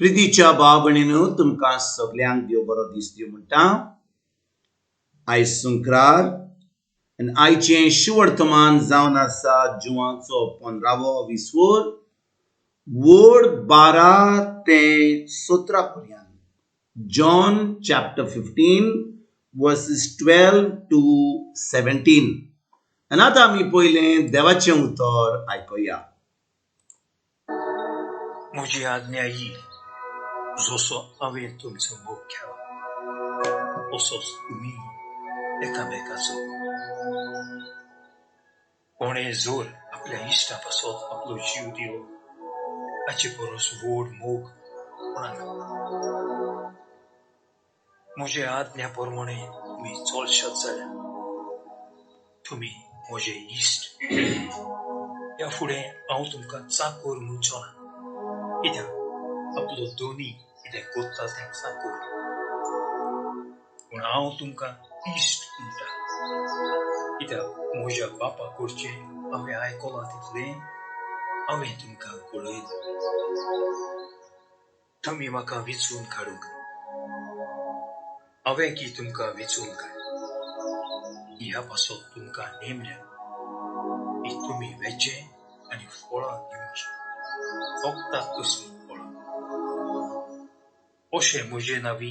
प्रितीच्या भाव भयणीनो, तुमकां सगळ्यांक देव बरो दीस दिवं म्हणटा. आयज सुंक्रार आनी आयचें शिवर्तमान जावन आसा जुवाचो 15वो विसवोर, वोड 12 ते 17 पर्यंत. John chapter 15 verses 12 to 17. आनी आतां आमी पयलें देवाचें उतर आयकुया. म्हजी आज्ञा ही, जसो हांवें तुमचो मोग केला तसोच तुमी एकामेकाचो. कोणें जोर आपल्या इश्टा पासत आपलो जीव दिलो हाचे परस व्हड मोग कोणाक ना. म्हजे आज्ञा प्रमाणे तुमी चलशात जाल्यार तुमी म्हजे इश्ट. ह्या फुडें हांव तुमकां चाकर म्हणचो ना, कित्याक आपलो दोनी कितें कोत्ता तें चाकर. पूण हांव तुमकां इश्ट म्हणटा, कित्याक म्हज्या बापा कडचें हांवें आयकलां तितलें हांवें तुमकां कळयलां. तुमी म्हाका विचून काडूंक, हांवें की तुमकां विचून काड. ह्या पासत तुमकां नेमल्या की तुमी वेचे आनी फळां दिवची, फकत कसलीं फळां. अशें म्हजे नांवी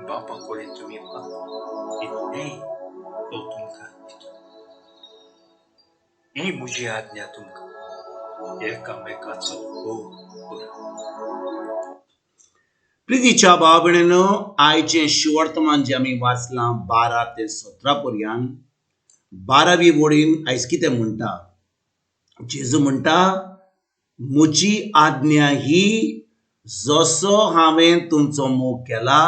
बापा कडेन तुमी मागता की तें तो तुमकां दितलो. ही म्हजी आज्ञा तुमकां, एकामेकाचो भोग करा. प्रितीच्या भाव भयणीनो, आयचें शिवर्तमान जें आमी वाचलां 12 ते 17 पर्यंत, 12वी वडीन आयज कितें म्हणटा? जेजू म्हणटा, म्हजी आज्ञा ही, जसो हांवें तुमचो मोग केला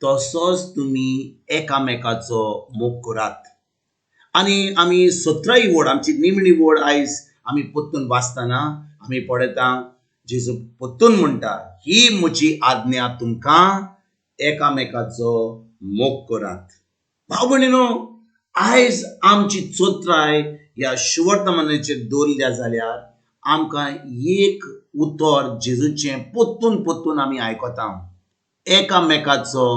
तसोच तुमी एकामेकाचो मोग करात. आनी आमी 17वी वड, आमची निमणी वड आयज आमी परतून वाचतना आमी पळयता जेजू परतून म्हणटा, ही म्हजी आज्ञा तुमकां, एकामेकाचो मोग करात. भाव भयणीनो, आयज आमची चोत्राय ह्या शिवर्तमानाचेर दवरल्या जाल्यार आमकां एक उतर जेजूचें परतून आमी आयकता, एकामेकाचो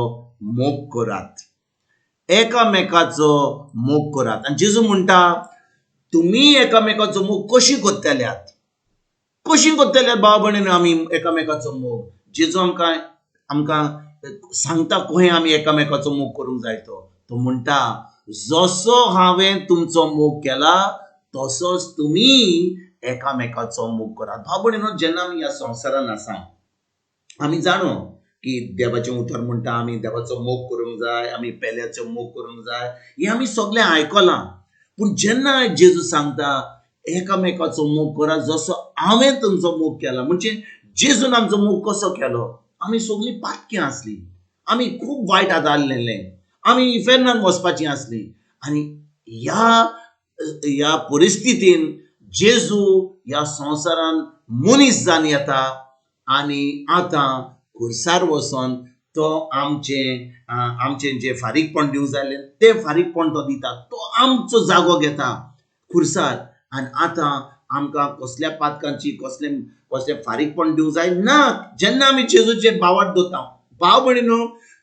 मोग करात. एकामेकाचो मोग करात. आनी जेजू म्हणटा, तुमी एकामेकाचो मोग कशी कोत्तल्यात? कशी कोत्तल्यात भाव भयणीनो आमी एकामेकाचो मोग? जेजू आमकां सांगता खंय आमी एकामेकाचो मोग करूंक जाय तो म्हणटा, जसो हांवें तुमचो मोग केला तसोच तुमी एकामेकाचो मोग करात. भाव भयणीनो, जेन्ना आमी ह्या संवसारान आसा, आमी जाणो की देवाचें उतर म्हणटा आमी देवाचो मोग करूंक जाय, आमी पेल्याचो मोग करूंक जाय, हें आमी सगळें आयकलां. पूण जेन्ना जेजू सांगता एकामेकाचो मोग करा जसो हांवें तुमचो मोग केला, म्हणजे जेजून आमचो मोग कसो केलो? आमी सगळीं पातकीं आसलीं, आमी खूब वायट आदारलेले, आमी इफेर्नान वचपाचीं आसलीं. आनी ह्या परिस्थितीन जेजू ह्या संवसारान मनीस जावन येता आनी आतां खुर्सार वचोन तो आमचें जें फारीकपण दिवंक जायलें तें फारीकपण तो दिता. तो आमचो जागो घेता खुर्सार. आनी आतां आमकां कसल्या पातकांची कसलें फारीकपण दिवंक जाय ना. जेन्ना आमी जेजूचेर बावाट दवरता, भाव भयणीनो,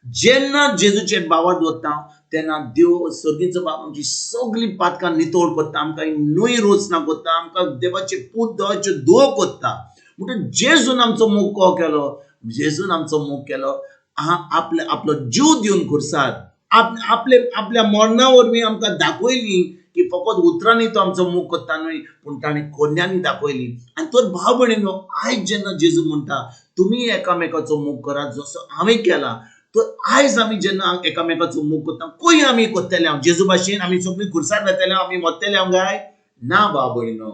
जेन्ना जेजूचेर बावाट दवरता तेन्ना देव सर्गीचो बाब आमची सगळीं पातकां नितळ करता, आमकां नवी रचना करता, आमकां देवाचे पूत देवाच्यो धुवो करता. म्हणटकीर जेजून आमचो मोग को केलो? जेजून आमचो मोग केलो आपलो जीव दिवन खुर्सार. आपल्या मरणा वरवीं आमकां दाखयली की फकत उतरांनी तो आमचो मोग करता न्हय, पूण ताणें कोन्यांनी दाखयली. आनी तर भाव भयणीनो, आयज जेन्ना जेजू म्हणटा तुमी एकामेकाचो मोग करात जसो हांवें केला, तर आयज आमी जेन्ना एकामेकाचो मोग करता खंय आमी कोत्तले हांव जेजू भाशेन आमी सगळीं खुर्सार जातले आमी मरतले हांव काय ना. भाव भयणीनो,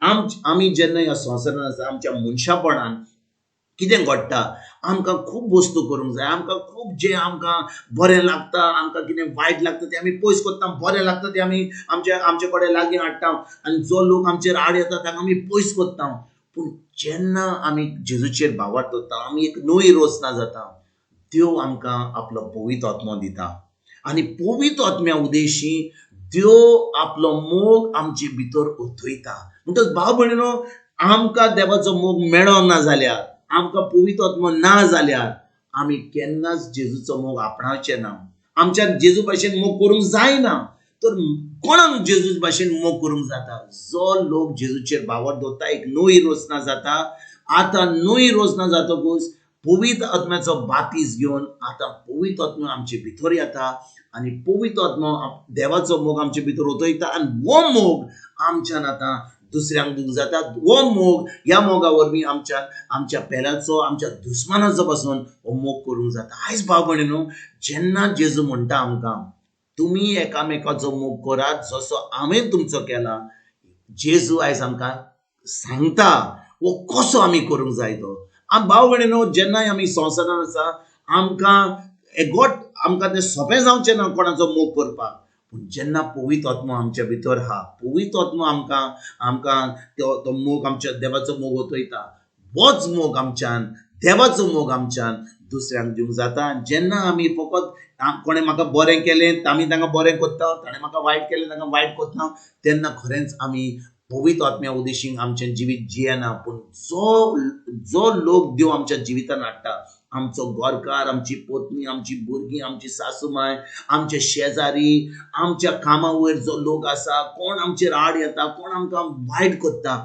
आमी जेन्ना ह्या संवसारान आसा, आमच्या मनशापणान कितें घडटा, आमकां खूब वस्तू करूंक जाय, आमकां खूब जें आमकां बरें लागता, आमकां कितें वायट लागता तें आमी पयस करता, बरें लागता तें आमी आमचे कडेन लागीं हाडटा, आनी जो लोक आमचेर आड येता ताका आमी पयस करता. पूण जेन्ना आमी जेजूचेर बावाट दवरता, आमी एक नवी रचना जाता. देव आमकां आपलो पवित्र आत्मो दिता आनी पवित्र आत्म्या उदेशी देव आपलो मोग आमचे भितर उथयता. म्हणटच भाव भयणीनो, आमकां देवाचो मोग मेळो ना जाल्यार आमकां पवित्र आत्मो ना जाल्यार आमी केन्नाच जेजूचो मोग आपणावचे ना. आमच्यान जेजू भाशेन मोग करूंक जायना. तर कोणाक जेजू भाशेन मोग करूंक जाता? जो लोक जेजूचेर बावर दवरता. एक नवी रोचना जाता. आतां नवी रोचना जातकूच पवित्र आत्म्याचो बातीस घेवन आतां पवित्र आत्मो आमचे भितर येता आनी पवित्र आत्मो देवाचो मोग आमचे भितर ओतयता आनी हो मोग आमच्यान आतां दुसऱ्यांक दिवंक जाता. हो मोग ह्या मोगा वरवीं आमच्या पेलाचो आमच्या दुस्मानाचो पासून हो मोग करूंक जाता. आयज भाव भयणीनो, जेन्ना जेजू म्हणटा आमकां तुमी एकामेकाचो मोग करात जसो हांवें तुमचो केला, जेजू आयज आमकां सांगता हो कसो आमी करूंक जाय तो. भाव भयणीनो, जेन्नाय आमी संवसारान आसा आमकां तें सोंपें जावचें ना कोणाचो मोग करपाक. पूण जेन्ना पवित्र आत्मो आमच्या भितर आहा, पवित्र आत्मो आमकां तो मोग आमच्या देवाचो मोग ओतयता. होच मोग आमच्यान देवाचो मोग आमच्यान दुसऱ्यांक दिवंक जाता. जेन्ना आमी फकत कोणें म्हाका बरें केलें आमी तांकां बरें कोत्ता, ताणें म्हाका वायट केलें तांकां वायट कोत्ता, तेन्ना खरेंच आमी पवित्र आत्म्या उदेशीक आमचें जिवीत जियेना. पूण जो लोक देव आमच्या जिवितान हाडटा, आमचो गोरकार, आमची पत्नी, आमची भुरगीं, आमची सासूमाय, आमचे शेजारी, आमच्या कामा वयर जो लोक आसा, कोण आमचेर आड येता, कोण आमकां वायट कोत्ता,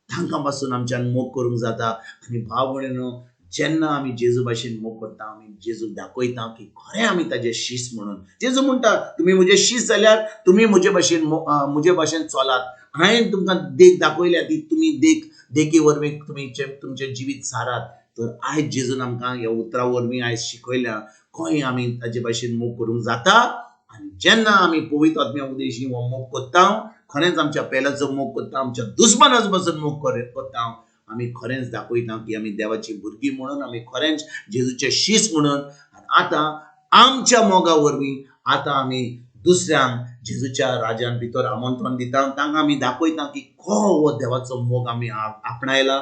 तांकां पासून आमच्यान मोग करूंक जाता. आनी भाव भयणीनो, जेन्ना आमी जेजू भाशेन मोग करता, आमी जेजूक दाखयता की खरें आमी ताजे शीश म्हणून. जेजू म्हणटा तुमी म्हजे शीश जाल्यार तुमी म्हजे भाशेन चलात. हांवें तुमकां देख दाखयल्या ती तुमी देखी वरवीं तुमचें जिवीत सारात. तर आयज जेजून आमकां ह्या उतरा वरवीं आयज शिकयल्या खंय आमी ताजे भाशेन मोग करूंक जाता. आनी जेन्ना आमी पवित्र आत्म्या उदेशी हो मोग कोत्ता, खरेंच आमच्या पेलाचो मोग कोत्ता, आमच्या दुस्मानाचो पासून मोग कोत्ता, आमी खरेंच दाखयता की आमी देवाची भुरगीं म्हणून, आमी खरेंच जेजूचे शीश म्हणून. आतां आमच्या मोगा वरवीं आतां आमी दुसऱ्यांक जेजूच्या राज्यान भितर आमंत्रण दिता. तांकां आमी दाखयता की हो देवाचो मोग आमी आपणायला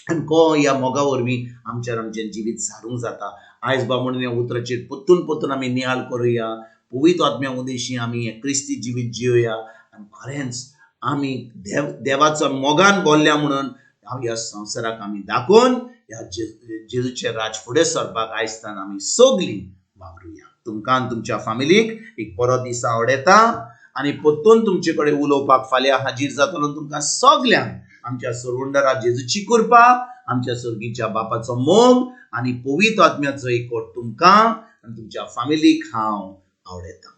आनी ह्या मोगा वरवीं आमचें जिवीत सारूंक जाता. आयज बाब म्हणून ह्या उतराचेर पोत्तून आमी नियाळ करुया. पवित्र आत्म्या उदेशी आमी हें क्रिस्ती जिवीत जियोया आनी खरेंच आमी देवाचो मोगान भरल्या म्हणून ह्या संवसाराक आमी दाखोवन ह्या जेजूचे राज फुडें सरपाक आयजतान आमी सगळीं वावरुया. तुमकां आनी तुमच्या फॅमिलीक एक बरो दीस आवडेता आनी परतून तुमचे कडेन उलोवपाक फाल्यां हाजीर जातलो. तुमकां सगल्यांक आमच्या सर्वंडरा जेजूची कृपा, आमच्या सर्गीच्या बापाचो मोग आनी पवित्र आत्म्याचो एकवट तुमकां आनी तुमच्या फॅमिलीक हांव आवडेता.